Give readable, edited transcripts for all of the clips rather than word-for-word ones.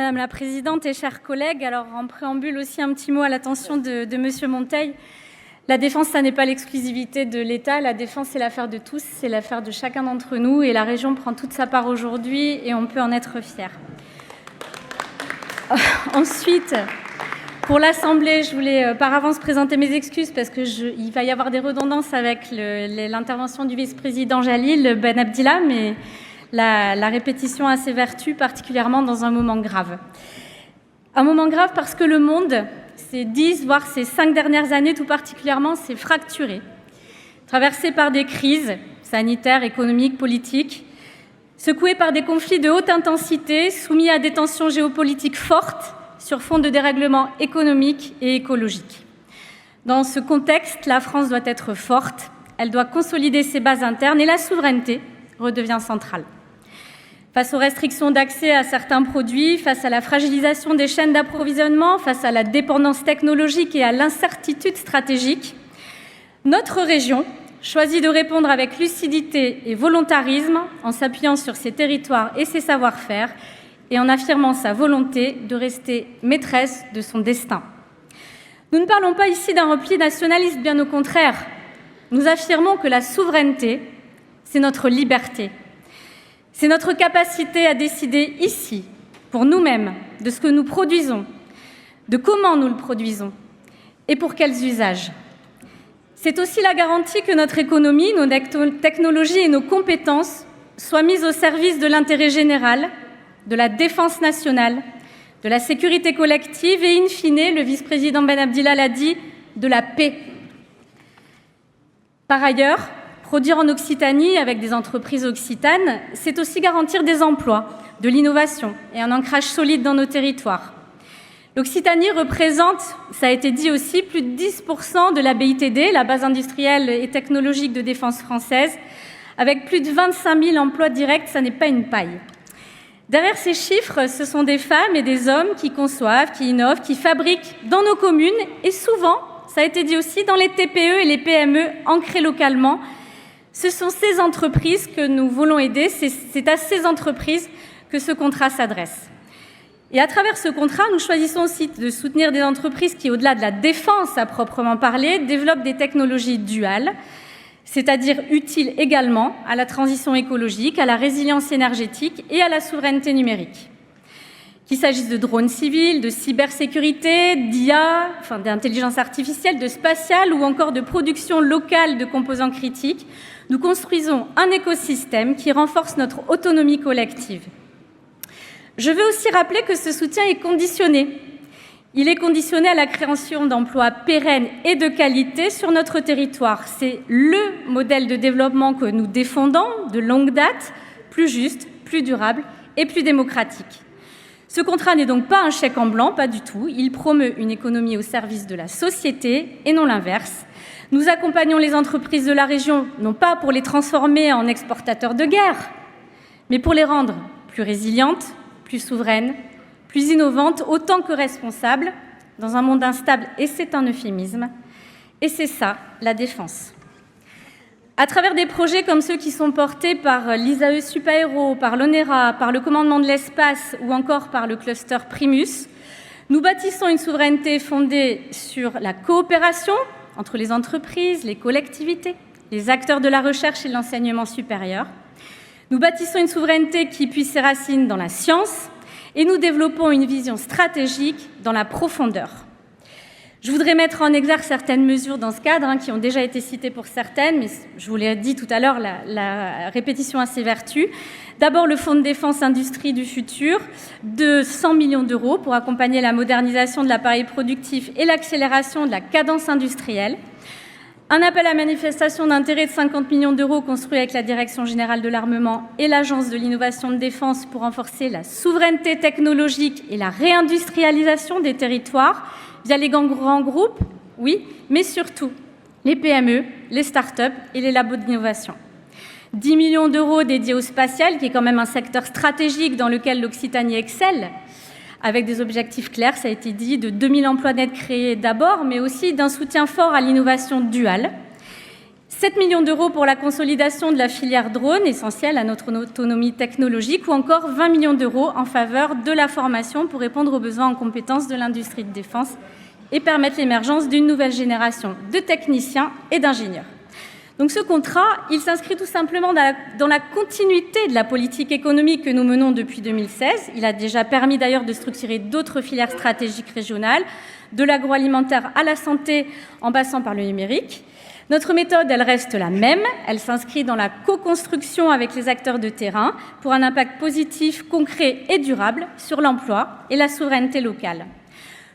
Madame la Présidente et chers collègues. Alors, en préambule aussi, un petit mot à l'attention de Monsieur Monteil. La défense, ça n'est pas l'exclusivité de l'État. La défense, c'est l'affaire de tous, c'est l'affaire de chacun d'entre nous. Et la région prend toute sa part aujourd'hui et on peut en être fier. Ensuite, pour l'Assemblée, je voulais par avance présenter mes excuses parce qu'il va y avoir des redondances avec l'intervention du vice-président Jalil Ben Abdillah, mais la répétition a ses vertus, particulièrement dans un moment grave. Un moment grave parce que le monde, ces 10, voire ces 5 dernières années tout particulièrement, s'est fracturé, traversé par des crises sanitaires, économiques, politiques, secoué par des conflits de haute intensité, soumis à des tensions géopolitiques fortes sur fond de dérèglements économiques et écologiques. Dans ce contexte, la France doit être forte, elle doit consolider ses bases internes et la souveraineté redevient centrale. Face aux restrictions d'accès à certains produits, face à la fragilisation des chaînes d'approvisionnement, face à la dépendance technologique et à l'incertitude stratégique, notre région choisit de répondre avec lucidité et volontarisme en s'appuyant sur ses territoires et ses savoir-faire et en affirmant sa volonté de rester maîtresse de son destin. Nous ne parlons pas ici d'un repli nationaliste, bien au contraire. Nous affirmons que la souveraineté, c'est notre liberté. C'est notre capacité à décider ici, pour nous-mêmes, de ce que nous produisons, de comment nous le produisons et pour quels usages. C'est aussi la garantie que notre économie, nos technologies et nos compétences soient mises au service de l'intérêt général, de la défense nationale, de la sécurité collective et, in fine, le vice-président Ben Abdillah l'a dit, de la paix. Par ailleurs, produire en Occitanie avec des entreprises occitanes, c'est aussi garantir des emplois, de l'innovation et un ancrage solide dans nos territoires. L'Occitanie représente, ça a été dit aussi, plus de 10% de la BITD, la base industrielle et technologique de défense française, avec plus de 25 000 emplois directs, ça n'est pas une paille. Derrière ces chiffres, ce sont des femmes et des hommes qui conçoivent, qui innovent, qui fabriquent dans nos communes et souvent, ça a été dit aussi, dans les TPE et les PME ancrées localement. Ce sont ces entreprises que nous voulons aider, c'est à ces entreprises que ce contrat s'adresse. Et à travers ce contrat, nous choisissons aussi de soutenir des entreprises qui, au-delà de la défense à proprement parler, développent des technologies duales, c'est-à-dire utiles également à la transition écologique, à la résilience énergétique et à la souveraineté numérique. Qu'il s'agisse de drones civils, de cybersécurité, d'IA, d'intelligence artificielle, de spatial ou encore de production locale de composants critiques, nous construisons un écosystème qui renforce notre autonomie collective. Je veux aussi rappeler que ce soutien est conditionné. Il est conditionné à la création d'emplois pérennes et de qualité sur notre territoire. C'est le modèle de développement que nous défendons de longue date, plus juste, plus durable et plus démocratique. Ce contrat n'est donc pas un chèque en blanc, pas du tout. Il promeut une économie au service de la société et non l'inverse. Nous accompagnons les entreprises de la région, non pas pour les transformer en exportateurs de guerre, mais pour les rendre plus résilientes, plus souveraines, plus innovantes, autant que responsables, dans un monde instable, et c'est un euphémisme. Et c'est ça, la défense. À travers des projets comme ceux qui sont portés par l'ISAE Supaéro, par l'ONERA, par le commandement de l'espace ou encore par le cluster Primus, nous bâtissons une souveraineté fondée sur la coopération entre les entreprises, les collectivités, les acteurs de la recherche et de l'enseignement supérieur. Nous bâtissons une souveraineté qui puise ses racines dans la science et nous développons une vision stratégique dans la profondeur. Je voudrais mettre en exergue certaines mesures dans ce cadre, qui ont déjà été citées pour certaines, mais je vous l'ai dit tout à l'heure, la répétition a ses vertus. D'abord, le Fonds de défense industrie du futur, de 100 millions d'euros pour accompagner la modernisation de l'appareil productif et l'accélération de la cadence industrielle. Un appel à manifestation d'intérêt de 50 millions d'euros construit avec la Direction générale de l'armement et l'Agence de l'innovation de défense pour renforcer la souveraineté technologique et la réindustrialisation des territoires via les grands groupes, oui, mais surtout les PME, les start-up et les labos d'innovation. 10 millions d'euros dédiés au spatial, qui est quand même un secteur stratégique dans lequel l'Occitanie excelle, avec des objectifs clairs, ça a été dit, de 2000 emplois nets créés d'abord, mais aussi d'un soutien fort à l'innovation duale. 7 millions d'euros pour la consolidation de la filière drone, essentielle à notre autonomie technologique, ou encore 20 millions d'euros en faveur de la formation pour répondre aux besoins en compétences de l'industrie de défense et permettre l'émergence d'une nouvelle génération de techniciens et d'ingénieurs. Donc ce contrat, il s'inscrit tout simplement dans la continuité de la politique économique que nous menons depuis 2016. Il a déjà permis d'ailleurs de structurer d'autres filières stratégiques régionales, de l'agroalimentaire à la santé en passant par le numérique. Notre méthode, elle reste la même. Elle s'inscrit dans la co-construction avec les acteurs de terrain pour un impact positif, concret et durable sur l'emploi et la souveraineté locale.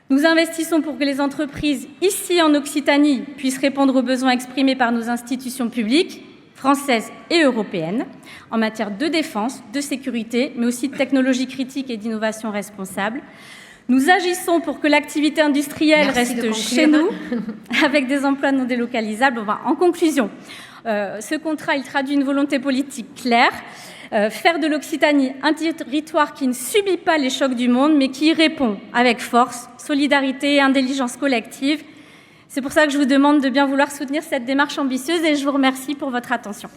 Nous investissons pour que les entreprises, ici en Occitanie, puissent répondre aux besoins exprimés par nos institutions publiques, françaises et européennes, en matière de défense, de sécurité, mais aussi de technologie critique et d'innovation responsable. Nous agissons pour que l'activité industrielle reste chez nous, avec des emplois non délocalisables. En conclusion, ce contrat, il traduit une volonté politique claire, faire de l'Occitanie un territoire qui ne subit pas les chocs du monde, mais qui y répond avec force, solidarité et intelligence collective. C'est pour ça que je vous demande de bien vouloir soutenir cette démarche ambitieuse et je vous remercie pour votre attention.